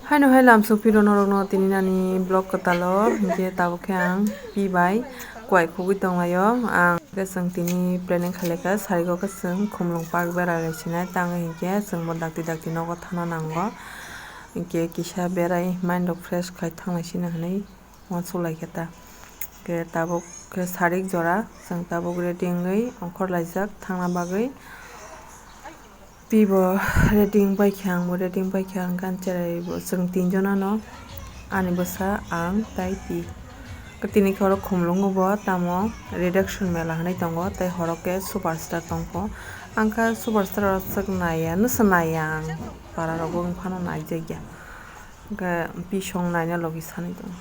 Haino hailam sopiro norokno tini nani blog katalo hingke tabuk ke ang pibai kwai khogoi tonglaio ang kesang tini planning khailaka sariko kesang khumlung park beraroi sinai tango hingke chong bo dakti dakti nogo thano nango hingke kisa berai mind rok fresh khai tangnai sina hinui uansuklaika ta ke tabuk ke sarik jora chong tabuk ready ongoi ongkhor laijak thangna bagoi pibo reading baikha angbo reading baikha gan cherai bo chong tinjona no ani bwsa ang tai pi tini ke oro khumlungo bo tamo redaction mela hinui tongo tei horok ke superstar tongpo angkha superstar rok chak naiya nusa naiya ang para rok bo wngfano naijak ya hingke pisong naina logi sanoi tongo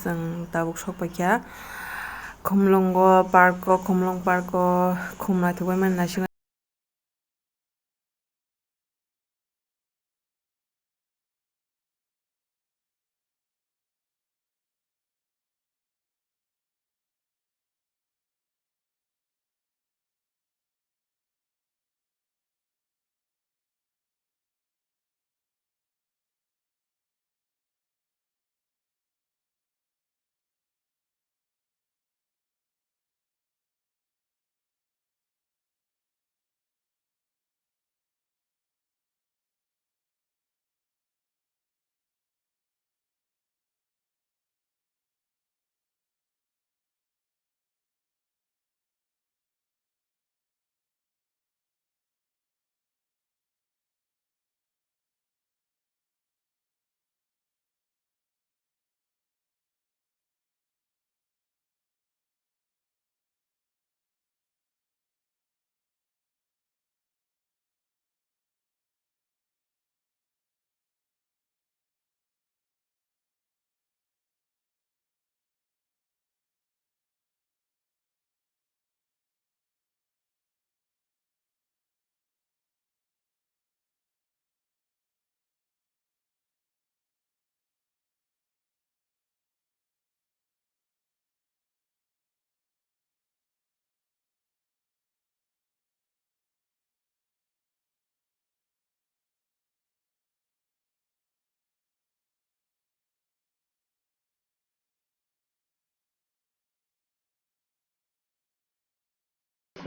chong tabuk sok paikha khumlungo park o khumlung park o khum naithokbai mani naisingya.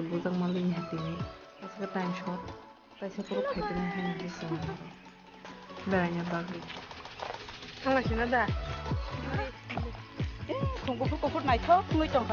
Bujang maling hatini kasih time shot kaisa puro khaitini haina hisang beranya bagi थांगासिनो दा खुंगुरफोरखौ नायथ' खुंबाय दं